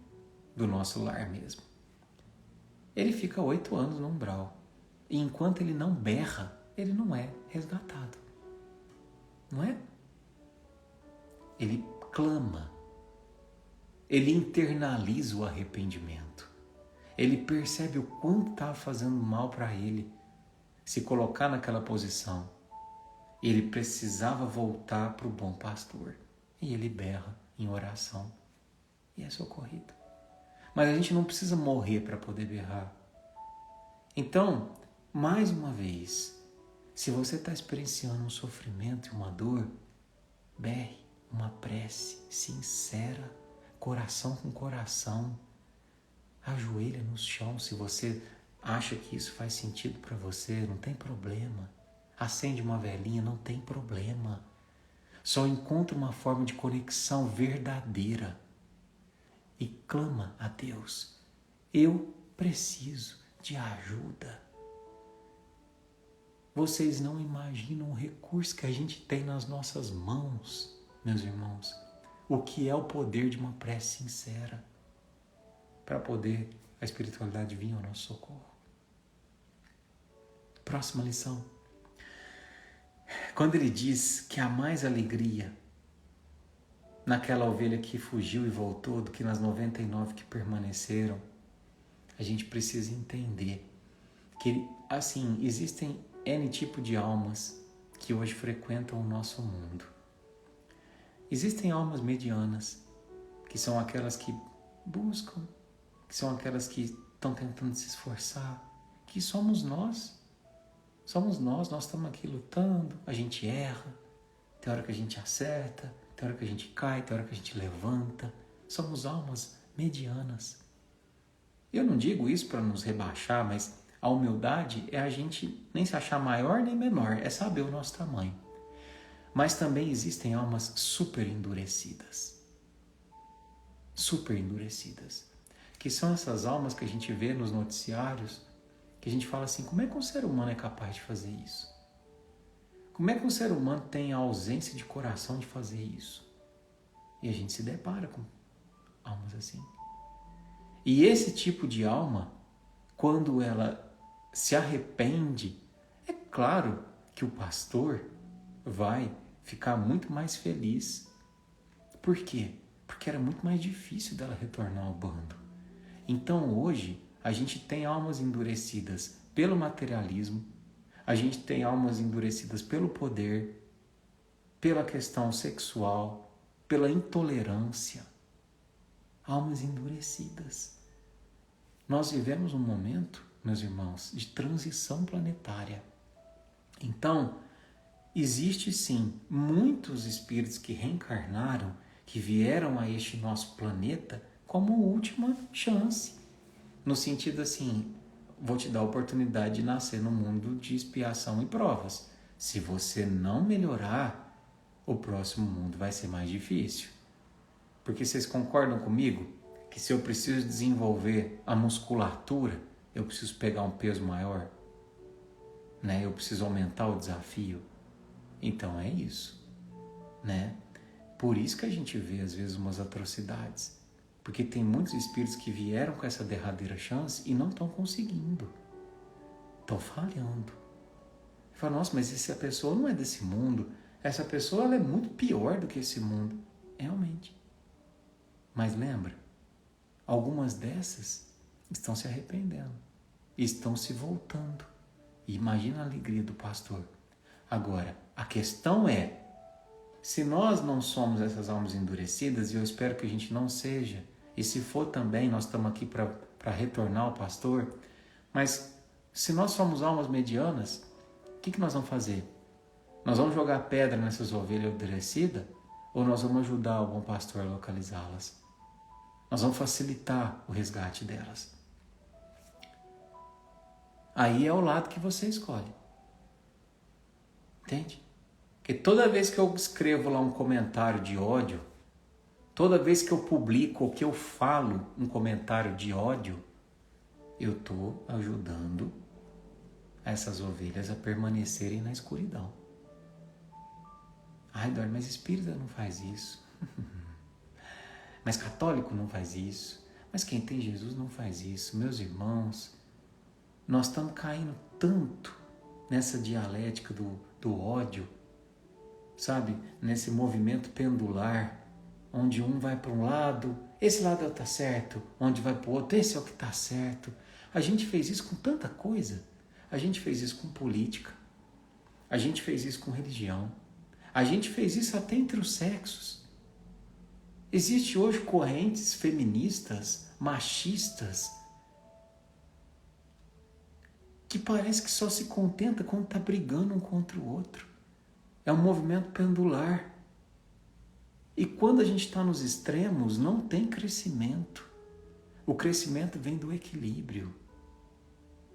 do Nosso Lar mesmo. Ele fica 8 anos no umbral. E enquanto ele não berra, ele não é resgatado. Não é? Ele clama. Ele internaliza o arrependimento. Ele percebe o quanto estava fazendo mal para ele se colocar naquela posição. Ele precisava voltar para o bom pastor. E ele berra em oração. E é socorrido. Mas a gente não precisa morrer para poder berrar. Então, mais uma vez, se você está experienciando um sofrimento e uma dor, berre uma prece sincera, coração com coração. Ajoelha no chão se você acha que isso faz sentido para você, não tem problema. Acende uma velinha, não tem problema. Só encontra uma forma de conexão verdadeira e clama a Deus. Eu preciso de ajuda. Vocês não imaginam o recurso que a gente tem nas nossas mãos, meus irmãos. O que é o poder de uma prece sincera para poder a espiritualidade vir ao nosso socorro. Próxima lição. Quando ele diz que há mais alegria naquela ovelha que fugiu e voltou do que nas 99 que permaneceram, a gente precisa entender que, assim, existem N tipo de almas que hoje frequentam o nosso mundo. Existem almas medianas, que são aquelas que buscam, que são aquelas que estão tentando se esforçar, que somos nós. Somos nós estamos aqui lutando, a gente erra, tem hora que a gente acerta, tem hora que a gente cai, tem hora que a gente levanta. Somos almas medianas. Eu não digo isso para nos rebaixar, mas a humildade é a gente nem se achar maior nem menor, é saber o nosso tamanho. Mas também existem almas super endurecidas. Super endurecidas. Que são essas almas que a gente vê nos noticiários, que a gente fala assim, como é que um ser humano é capaz de fazer isso? Como é que um ser humano tem a ausência de coração de fazer isso? E a gente se depara com almas assim. E esse tipo de alma, quando ela se arrepende, é claro que o pastor vai ficar muito mais feliz. Por quê? Porque era muito mais difícil dela retornar ao bando. Então hoje A gente tem almas endurecidas pelo materialismo, a gente tem almas endurecidas pelo poder, pela questão sexual, pela intolerância. Almas endurecidas. Nós vivemos um momento, meus irmãos, de transição planetária. Então, existe sim muitos espíritos que reencarnaram, que vieram a este nosso planeta como última chance. No sentido assim, vou te dar a oportunidade de nascer num mundo de expiação e provas. Se você não melhorar, o próximo mundo vai ser mais difícil. Porque vocês concordam comigo que se eu preciso desenvolver a musculatura, eu preciso pegar um peso maior? Né? Eu preciso aumentar o desafio? Então é isso. Né? Por isso que a gente vê às vezes umas atrocidades. Porque tem muitos espíritos que vieram com essa derradeira chance e não estão conseguindo. Estão falhando. Fala, nossa, mas se a pessoa não é desse mundo, essa pessoa ela é muito pior do que esse mundo. Realmente. Mas lembra, algumas dessas estão se arrependendo. Estão se voltando. E imagina a alegria do pastor. Agora, a questão é, se nós não somos essas almas endurecidas, e eu espero que a gente não seja, e se for também, nós estamos aqui para retornar ao pastor, mas se nós somos almas medianas, o que nós vamos fazer? Nós vamos jogar pedra nessas ovelhas endurecidas ou nós vamos ajudar o bom pastor a localizá-las? Nós vamos facilitar o resgate delas. Aí é o lado que você escolhe. Entende? Porque toda vez que eu escrevo lá um comentário de ódio, toda vez que eu publico ou que eu falo um comentário de ódio, eu estou ajudando essas ovelhas a permanecerem na escuridão. Ai, Eduardo, mas espírita não faz isso. Mas católico não faz isso. Mas quem tem Jesus não faz isso. Meus irmãos, nós estamos caindo tanto nessa dialética do ódio, sabe? Nesse movimento pendular, onde um vai para um lado, esse lado é o que está certo, onde vai para o outro, esse é o que está certo. A gente fez isso com tanta coisa. A gente fez isso com política. A gente fez isso com religião. A gente fez isso até entre os sexos. Existem hoje correntes feministas, machistas, que parece que só se contenta quando está brigando um contra o outro. É um movimento pendular. E quando a gente está nos extremos, não tem crescimento. O crescimento vem do equilíbrio,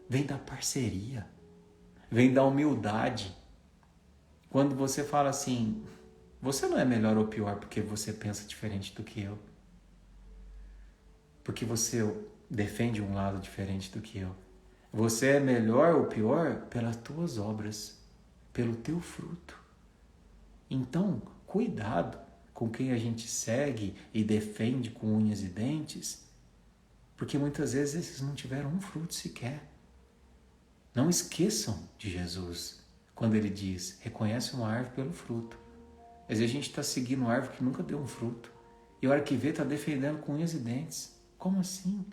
vem da parceria, vem da humildade. Quando você fala assim, você não é melhor ou pior porque você pensa diferente do que eu. Porque você defende um lado diferente do que eu. Você é melhor ou pior pelas tuas obras, pelo teu fruto. Então, cuidado com quem a gente segue e defende com unhas e dentes, porque muitas vezes esses não tiveram um fruto sequer. Não esqueçam de Jesus, quando ele diz, reconhece uma árvore pelo fruto. Às vezes a gente está seguindo uma árvore que nunca deu um fruto, e a hora que vê está defendendo com unhas e dentes. Como assim?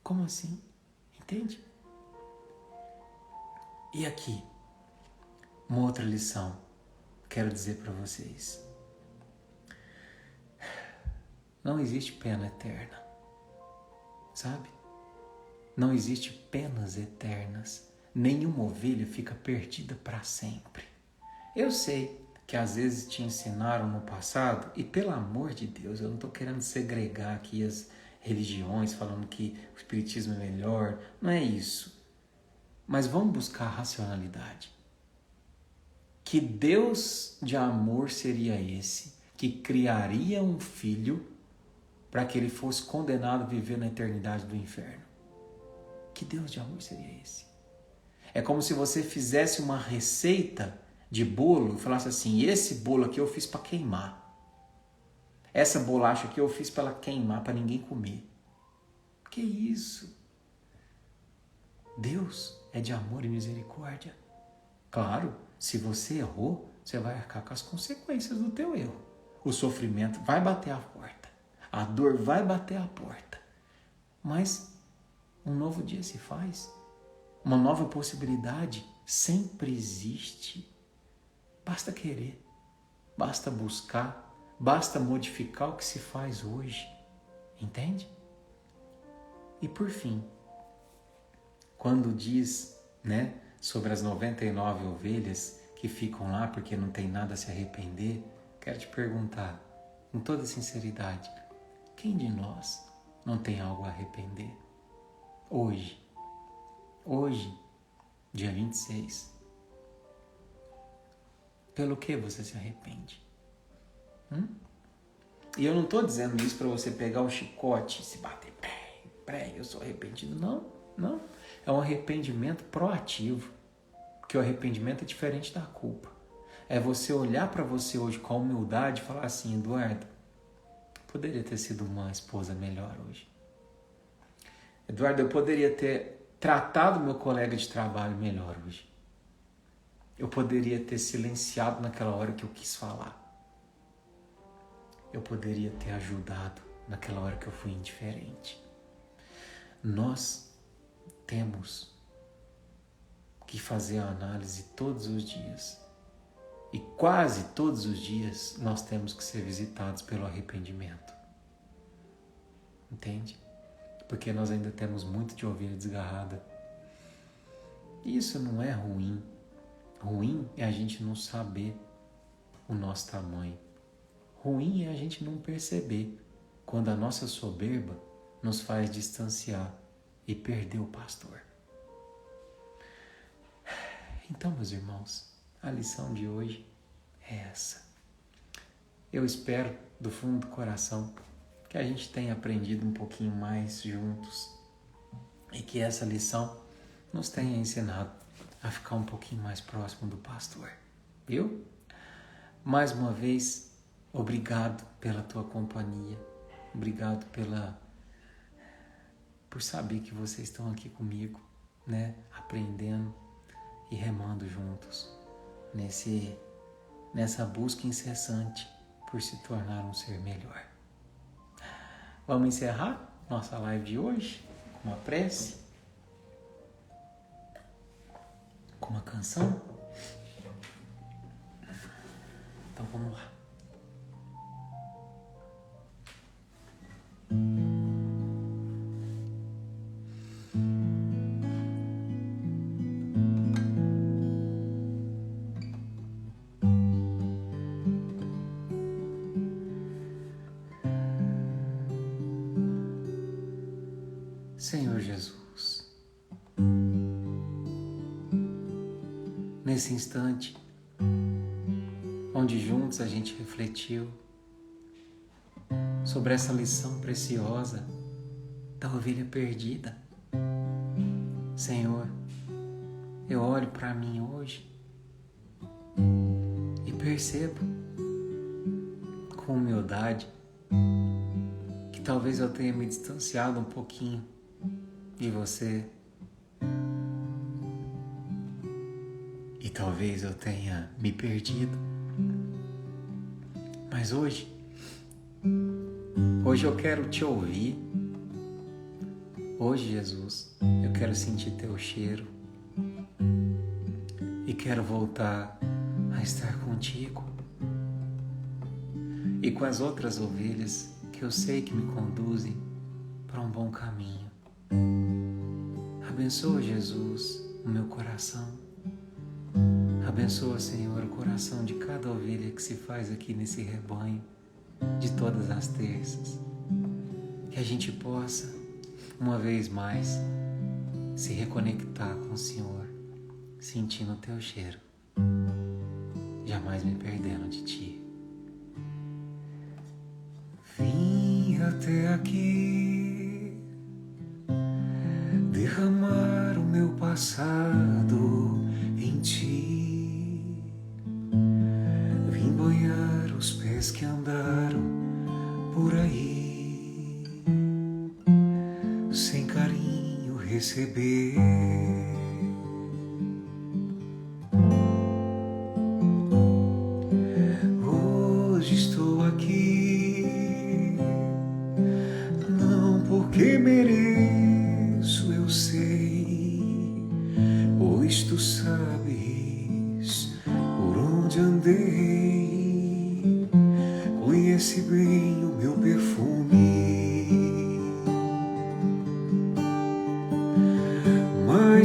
Como assim? Entende? E aqui, uma outra lição, quero dizer para vocês. Não existe pena eterna, sabe? Não existe penas eternas. Nenhuma ovelha fica perdida para sempre. Eu sei que às vezes te ensinaram no passado, e pelo amor de Deus, eu não estou querendo segregar aqui as religiões, falando que o espiritismo é melhor, não é isso. Mas vamos buscar a racionalidade. Que Deus de amor seria esse, que criaria um filho para que ele fosse condenado a viver na eternidade do inferno? Que Deus de amor seria esse? É como se você fizesse uma receita de bolo e falasse assim, esse bolo aqui eu fiz para queimar. Essa bolacha aqui eu fiz para ela queimar, para ninguém comer. Que isso? Deus é de amor e misericórdia. Claro, se você errou, você vai arcar com as consequências do teu erro. O sofrimento vai bater a porta. A dor vai bater a porta. Mas um novo dia se faz. Uma nova possibilidade sempre existe. Basta querer, basta buscar, basta modificar o que se faz hoje. Entende? E por fim, quando diz, sobre as 99 ovelhas que ficam lá porque não tem nada a se arrepender, quero te perguntar, com toda sinceridade, quem de nós não tem algo a arrepender? Hoje, dia 26, pelo que você se arrepende? E eu não estou dizendo isso para você pegar o chicote e se bater, eu sou arrependido. Não. É um arrependimento proativo, porque o arrependimento é diferente da culpa. É você olhar para você hoje com a humildade e falar assim, Eduardo, poderia ter sido uma esposa melhor hoje. Eduardo, eu poderia ter tratado meu colega de trabalho melhor hoje. Eu poderia ter silenciado naquela hora que eu quis falar. Eu poderia ter ajudado naquela hora que eu fui indiferente. Nós temos que fazer a análise todos os dias. E quase todos os dias nós temos que ser visitados pelo arrependimento. Entende? Porque nós ainda temos muito de ovelha desgarrada. E isso não é ruim. Ruim é a gente não saber o nosso tamanho. Ruim é a gente não perceber quando a nossa soberba nos faz distanciar e perder o pastor. Então, meus irmãos, a lição de hoje é essa. Eu espero do fundo do coração que a gente tenha aprendido um pouquinho mais juntos e que essa lição nos tenha ensinado a ficar um pouquinho mais próximo do pastor. Viu? Mais uma vez, obrigado pela tua companhia. Obrigado por saber que vocês estão aqui comigo, aprendendo e remando juntos nessa busca incessante por se tornar um ser melhor. Vamos encerrar nossa live de hoje com uma prece, com uma canção. Então vamos lá. Senhor Jesus, nesse instante, onde juntos a gente refletiu sobre essa lição preciosa da ovelha perdida, Senhor, eu olho para mim hoje e percebo com humildade que talvez eu tenha me distanciado um pouquinho de você e talvez eu tenha me perdido, mas hoje eu quero te ouvir. Hoje, Jesus, eu quero sentir teu cheiro e quero voltar a estar contigo e com as outras ovelhas que eu sei que me conduzem para um bom caminho. Abençoa, Jesus, o meu coração. Abençoa, Senhor, o coração de cada ovelha que se faz aqui nesse rebanho de todas as terças. Que a gente possa, uma vez mais, se reconectar com o Senhor, sentindo o teu cheiro, jamais me perdendo de ti. Vim até aqui derramar o meu passado em ti. Vim banhar os pés que andaram por aí, sem carinho receber. Hoje estou aqui, não porque mereço, eu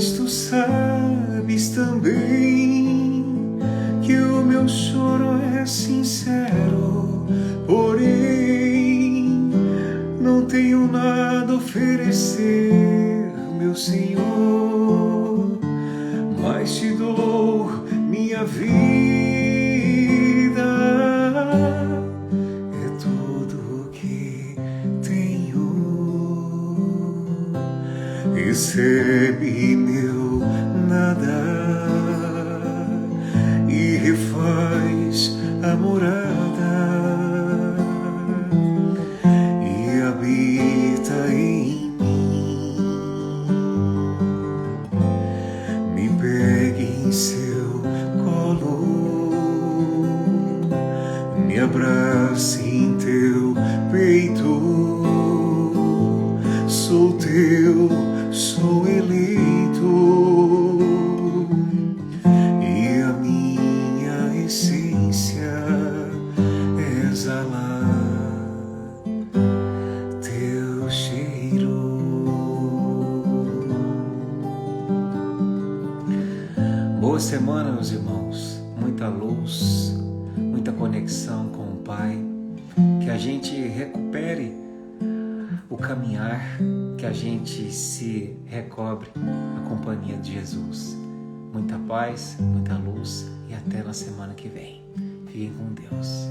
Mas tu sabes também que o meu choro é sincero, porém não tenho nada a oferecer, meu Senhor, mas te dou minha vida, é tudo o que tenho. Recebe meu nada e refaz a morada e habita em mim. Me pegue em seu colo, me abrace em teu peito. Sou teu, sou eleito, e a minha essência é exalar teu cheiro. Boa semana, meus irmãos. Muita luz, muita conexão com o Pai. Que a gente recupere o caminhar, que a gente se recobre a companhia de Jesus. Muita paz, muita luz e até na semana que vem. Fiquem com Deus.